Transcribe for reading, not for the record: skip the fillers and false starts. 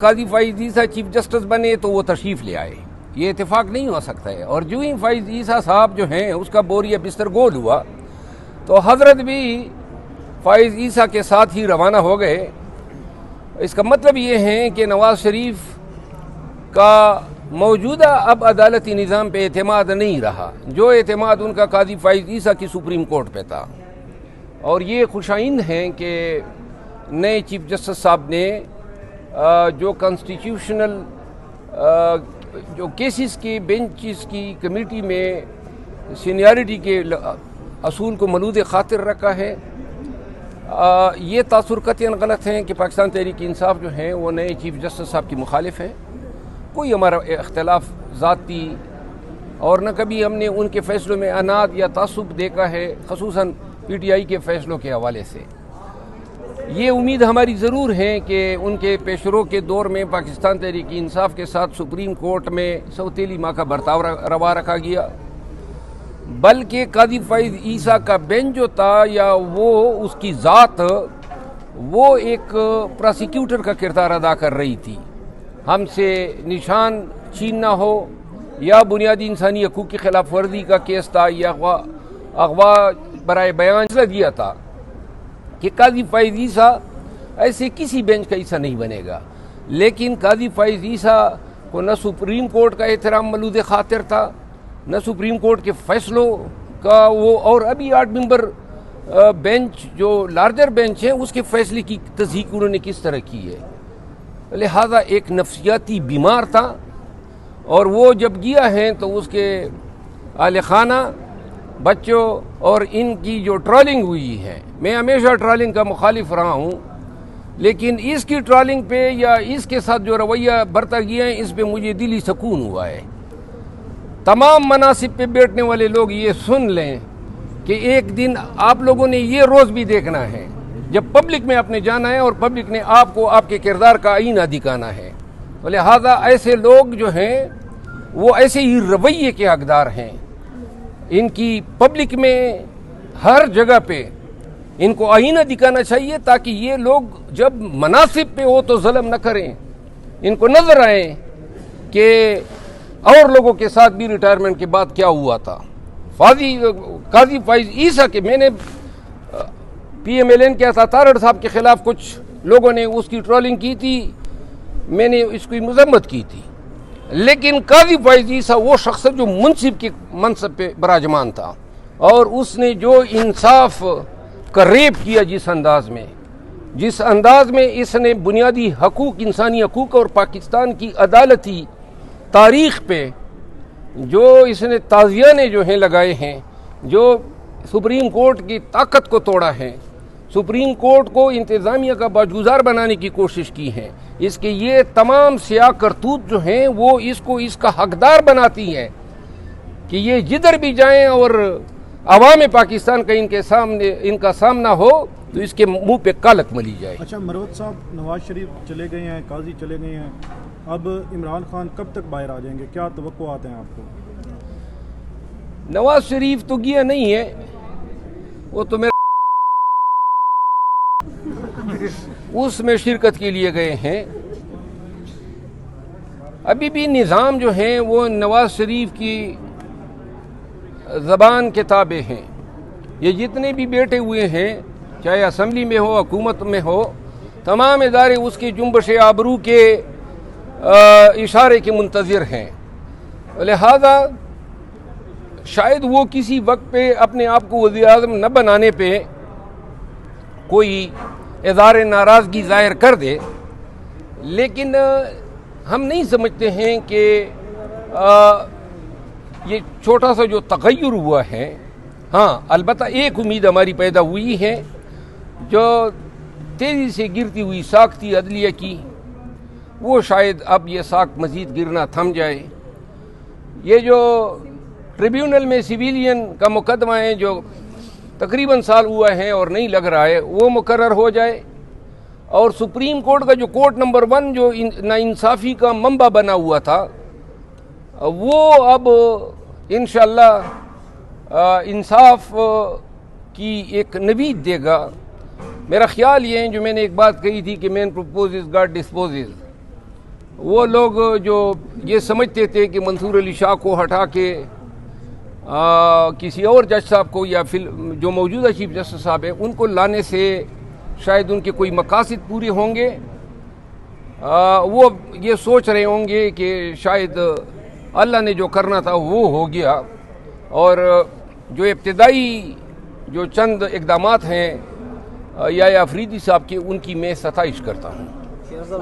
قاضی فائز عیسیٰ chief justice بنے تو وہ تشریف لے آئے، یہ اتفاق نہیں ہو سکتا ہے۔ اور جو ہی فائز عیسیٰ صاحب جو ہیں اس کا بوریہ بستر گول ہوا تو حضرت بھی فائز عیسیٰ کے ساتھ ہی روانہ ہو گئے۔ اس کا مطلب یہ ہے کہ نواز شریف کا موجودہ اب عدالتی نظام پہ اعتماد نہیں رہا، جو اعتماد ان کا قاضی فائز عیسیٰ کی سپریم کورٹ پہ تھا۔ اور یہ خوش آئند ہیں کہ نئے چیف جسٹس صاحب نے جو کانسٹیٹیوشنل جو کیسز کی بینچز کی کمیٹی میں سینیارٹی کے اصول کو ملود خاطر رکھا ہے۔ یہ تاثر قطعاً غلط ہیں کہ پاکستان تحریک انصاف جو ہیں وہ نئے چیف جسٹس صاحب کی مخالف ہیں۔ کوئی ہمارا اختلاف ذاتی اور نہ کبھی ہم نے ان کے فیصلوں میں عناد یا تعصب دیکھا ہے، خصوصاً پی ٹی آئی کے فیصلوں کے حوالے سے۔ یہ امید ہماری ضرور ہے کہ ان کے پیشرو کے دور میں پاکستان تحریک انصاف کے ساتھ سپریم کورٹ میں سوتیلی ماں کا برتاؤ روا رکھا گیا، بلکہ قاضی فائز عیسیٰ کا بینچ جو تھا یا وہ اس کی ذات وہ ایک پراسیکیوٹر کا کردار ادا کر رہی تھی۔ ہم سے نشان چھیننا ہو یا بنیادی انسانی حقوق کی خلاف ورزی کا کیس تھا یا اغوا برائے بیان دیا تھا کہ قاضی فائز عیسیٰ ایسے کسی بینچ کا حصہ نہیں بنے گا، لیکن قاضی فائز عیسیٰ کو نہ سپریم کورٹ کا احترام ملود خاطر تھا، نہ سپریم کورٹ کے فیصلوں کا وہ، اور ابھی 8 ممبر بینچ جو لارجر بینچ ہے اس کے فیصلے کی تصدیق انہوں نے کس طرح کی ہے۔ لہذا ایک نفسیاتی بیمار تھا، اور وہ جب گیا ہے تو اس کے اہل خانہ بچوں اور ان کی جو ٹرالنگ ہوئی ہے، میں ہمیشہ ٹرالنگ کا مخالف رہا ہوں، لیکن اس کی ٹرالنگ پہ یا اس کے ساتھ جو رویہ برتا گیا ہے اس پہ مجھے دلی سکون ہوا ہے۔ تمام مناصب پہ بیٹھنے والے لوگ یہ سن لیں کہ ایک دن آپ لوگوں نے یہ روز بھی دیکھنا ہے جب پبلک میں آپ نے جانا ہے اور پبلک نے آپ کو آپ کے کردار کا آئینہ دکھانا ہے۔ لہذا ایسے لوگ جو ہیں وہ ایسے ہی رویے کے حقدار ہیں۔ ان کی پبلک میں ہر جگہ پہ ان کو آئینہ دکھانا چاہیے تاکہ یہ لوگ جب مناصب پہ ہو تو ظلم نہ کریں، ان کو نظر آئے کہ اور لوگوں کے ساتھ بھی ریٹائرمنٹ کے بعد کیا ہوا تھا۔ قاضی فائز عیسیٰ کے میں نے پی ایم ایل این کیا تھا، تارڑ صاحب کے خلاف کچھ لوگوں نے اس کی ٹرولنگ کی تھی، میں نے اس کی مذمت کی تھی، لیکن قاضی فائز عیسیٰ وہ شخص جو منصب کے منصب پہ براجمان تھا، اور اس نے جو انصاف کا ریپ کیا جس انداز میں اس نے بنیادی حقوق، انسانی حقوق اور پاکستان کی عدالتی تاریخ پہ جو اس نے تعزیے جو ہیں لگائے ہیں، جو سپریم کورٹ کی طاقت کو توڑا ہے، سپریم کورٹ کو انتظامیہ کا باجگزار بنانے کی کوشش کی ہے، اس کے یہ تمام سیاہ کرتوت جو ہیں وہ اس کو اس کا حقدار بناتی ہیں کہ یہ جدھر بھی جائیں اور عوام پاکستان کا ان کا سامنا ہو تو اس کے منہ پہ کالک ملی جائے۔ اچھا مروت صاحب، نواز شریف چلے گئے ہیں، قاضی چلے گئے ہیں، اب عمران خان کب تک باہر آ جائیں گے؟ کیا توقعات ہیں آپ کو؟ نواز شریف تو گیا نہیں ہے، وہ تو میرے اس میں شرکت کے لیے گئے ہیں۔ ابھی بھی نظام جو ہیں وہ نواز شریف کی زبان کے تابع ہیں۔ یہ جتنے بھی بیٹھے ہوئے ہیں، چاہے اسمبلی میں ہو، حکومت میں ہو، تمام ادارے اس کی جنبش آبرو کے اشارے کے منتظر ہیں۔ لہذا شاید وہ کسی وقت پہ اپنے آپ کو وزیر اعظم نہ بنانے پہ کوئی اظہار ناراضگی ظاہر کر دے، لیکن ہم نہیں سمجھتے ہیں کہ یہ چھوٹا سا جو تغیر ہوا ہے، ہاں البتہ ایک امید ہماری پیدا ہوئی ہے جو تیزی سے گرتی ہوئی ساکھ تھی عدلیہ کی، وہ شاید اب یہ ساکھ مزید گرنا تھم جائے۔ یہ جو ٹریبیونل میں سویلین کا مقدمہ ہے جو تقریباً سال ہوا ہے اور نہیں لگ رہا ہے، وہ مقرر ہو جائے، اور سپریم کورٹ کا جو کورٹ نمبر 1 جو ناانصافی کا منبع بنا ہوا تھا، وہ اب انشاءاللہ انصاف کی ایک نوید دے گا۔ میرا خیال یہ ہے، جو میں نے ایک بات کہی تھی کہ مین پروپوزز گاڈ ڈسپوزز، وہ لوگ جو یہ سمجھتے تھے کہ منصور علی شاہ کو ہٹا کے کسی اور جج صاحب کو یا جو موجودہ چیف جسٹس صاحب ہیں ان کو لانے سے شاید ان کے کوئی مقاصد پورے ہوں گے، وہ یہ سوچ رہے ہوں گے کہ شاید اللہ نے جو کرنا تھا وہ ہو گیا، اور جو ابتدائی جو چند اقدامات ہیں یا افریدی صاحب کے، ان کی میں ستائش کرتا ہوں۔